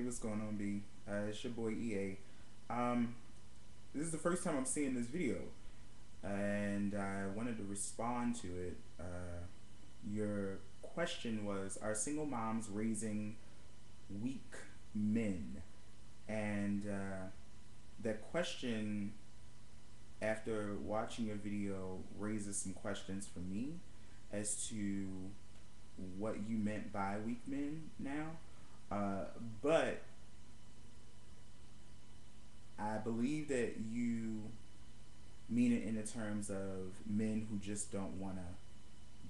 Hey, what's going on, B? It's your boy EA. This is the first time I'm seeing this video, and I wanted to respond to it. Your question was: Are single moms raising weak men? And that question, after watching your video, raises some questions for me as to what you meant by weak men now. Uh, but I believe that you mean it in the terms of men who just don't want to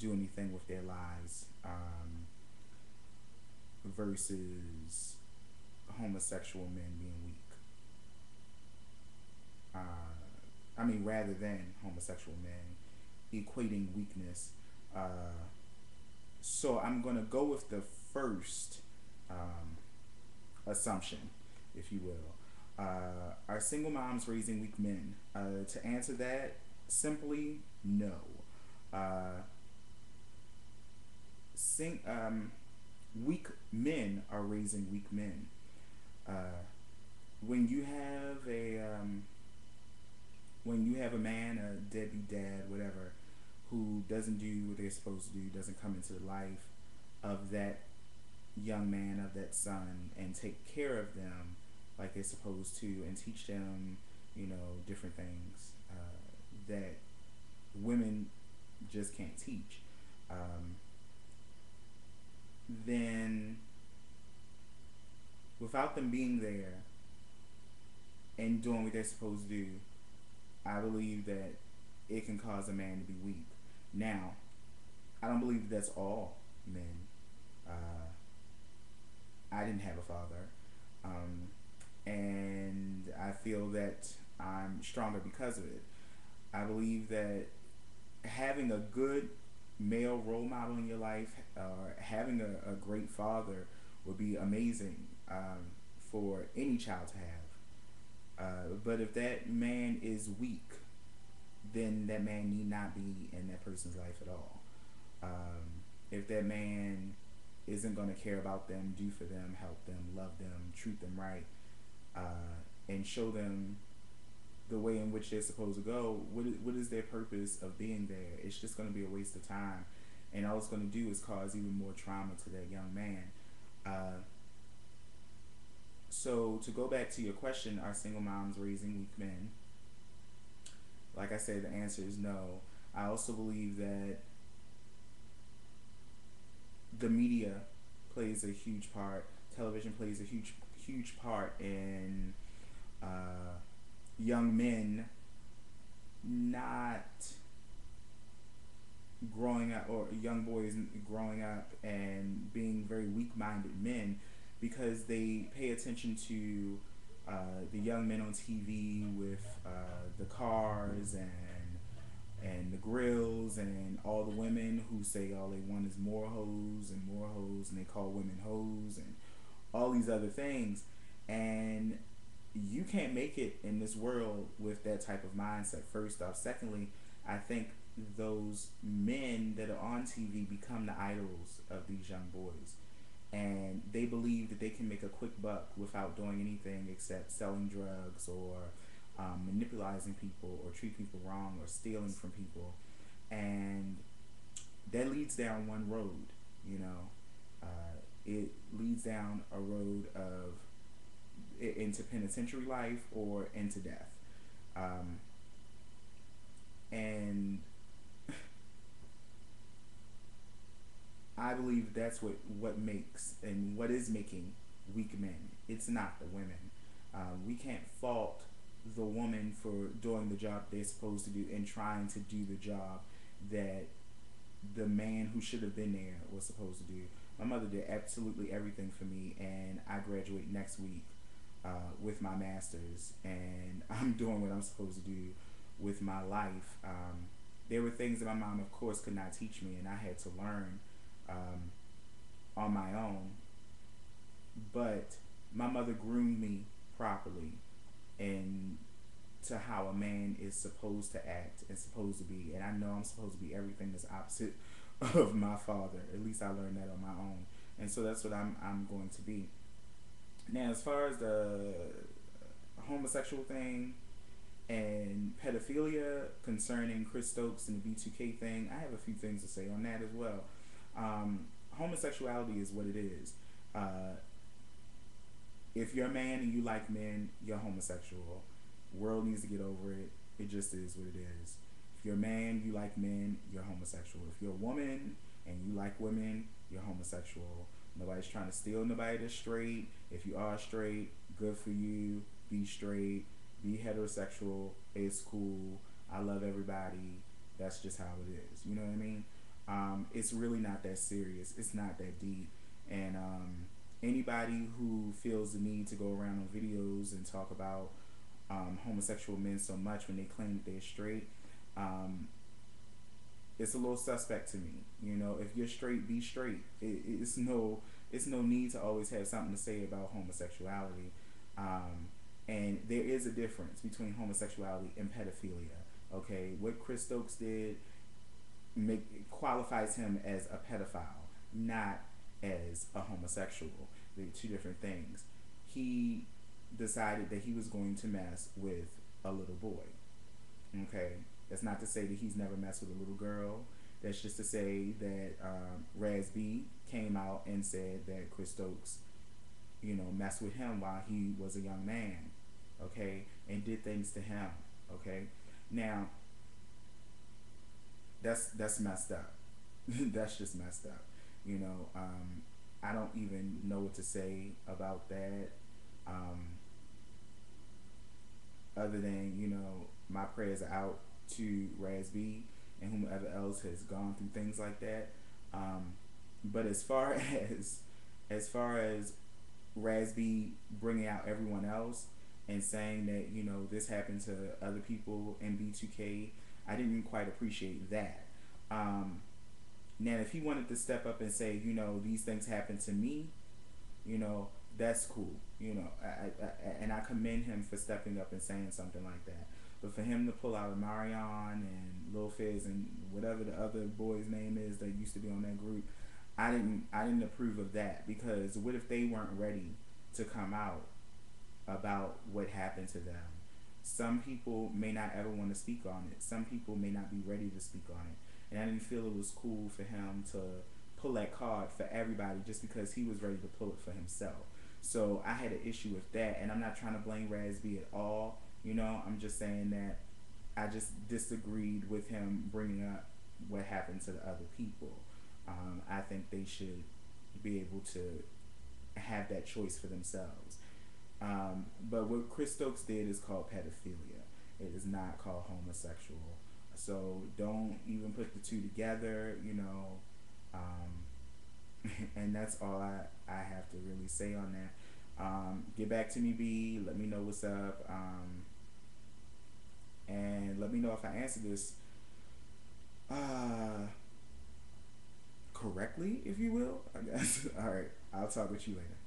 do anything with their lives, versus homosexual men being weak. Rather than homosexual men equating weakness. Uh, so I'm going to go with the first um, assumption, if you will. Are single moms raising weak men? To answer that, simply no. Uh, sing, Weak men are raising weak men. Uh, when you have a man, a deadbeat dad, whatever, who doesn't do what they're supposed to do, doesn't come into the life of that young man, of that son, and take care of them like they're supposed to, and teach them, different things that women just can't teach. Um, then, without them being there and doing what they're supposed to do, I believe that it can cause a man to be weak. Now, I don't believe that's all men. Uh, I didn't have a father, um, and I feel that I'm stronger because of it. I believe that having a good male role model in your life, or having a great father, would be amazing, for any child to have. But if that man is weak, then that man need not be in that person's life at all. If that man isn't going to care about them, do for them, help them, love them, treat them right, and show them the way in which they're supposed to go, what is their purpose of being there? It's just going to be a waste of time. And all it's going to do is cause even more trauma to that young man. Uh, so, to go back to your question, are single moms raising weak men? Like I said, the answer is no. I also believe that the media plays a huge part. Television plays a huge part in young men not growing up, or young boys growing up and being very weak-minded men, because they pay attention to the young men on TV with the cars and the grills, and all the women who say all they want is more hoes, and they call women hoes, and all these other things. And you can't make it in this world with that type of mindset, first off. Secondly, I think those men that are on TV become the idols of these young boys. And they believe that they can make a quick buck without doing anything except selling drugs, or manipulating people, or treat people wrong, or stealing from people. And that leads down one road, you know. It leads down a road of into penitentiary life or into death. Um, and I believe that's what makes and what is making weak men. It's not the women. We can't fault the woman for doing the job they're supposed to do and trying to do the job that the man who should have been there was supposed to do. My mother did absolutely everything for me, and I graduate next week with my master's, and I'm doing what I'm supposed to do with my life. There were things that my mom, of course, could not teach me, and I had to learn um, on my own. But my mother groomed me properly, and to how a man is supposed to act and supposed to be. And I know I'm supposed to be everything that's opposite of my father. At least I learned that on my own. And so that's what I'm going to be. Now, as far as the homosexual thing and pedophilia concerning Chris Stokes and the B2K thing, I have a few things to say on that as well. Homosexuality is what it is. Uh, if you're a man and you like men, you're homosexual. World needs to get over it. It just is what it is. If you're a man, you like men, you're homosexual. If you're a woman and you like women, you're homosexual. Nobody's trying to steal nobody that's straight. If you are straight, good for you. Be straight. Be heterosexual. It's cool. I love everybody. That's just how it is. You know what I mean? It's really not that serious. It's not that deep. And anybody who feels the need to go around on videos and talk about homosexual men so much when they claim that they're straight, um, it's a little suspect to me. You know, if you're straight, be straight. It's no need to always have something to say about homosexuality. And there is a difference between homosexuality and pedophilia. Okay, what Chris Stokes did qualifies him as a pedophile, not as a homosexual. They're two different things. He decided that he was going to mess with a little boy. Okay, that's not to say that he's never messed with a little girl. That's just to say that Raz B came out and said that Chris Stokes, you know, messed with him while he was a young man. Okay, and did things to him. Okay, now that's messed up. That's just messed up. You know, I don't even know what to say about that. Um, Other than, you know, my prayers are out to Raz B and whomever else has gone through things like that. Um, but as far as Raz B bringing out everyone else and saying that, you know, this happened to other people in B2K, I didn't quite appreciate that. Um, Now, if he wanted to step up and say, you know, these things happened to me, you know, that's cool. You know, and I commend him for stepping up and saying something like that. But for him to pull out Marion and Lil Fizz and whatever the other boy's name is that used to be on that group, I didn't approve of that, because what if they weren't ready to come out about what happened to them? Some people may not ever want to speak on it. Some people may not be ready to speak on it. And I didn't feel it was cool for him to pull that card for everybody just because he was ready to pull it for himself. So I had an issue with that, and I'm not trying to blame Raz B at all. You know, I'm just saying that I just disagreed with him bringing up what happened to the other people. I think they should be able to have that choice for themselves. But what Chris Stokes did is called pedophilia. It is not called homosexual. So don't even put the two together, you know. And that's all I have to really say on that. Get back to me, B. Let me know what's up. And let me know if I answered this correctly, if you will, I guess. All right. I'll talk with you later.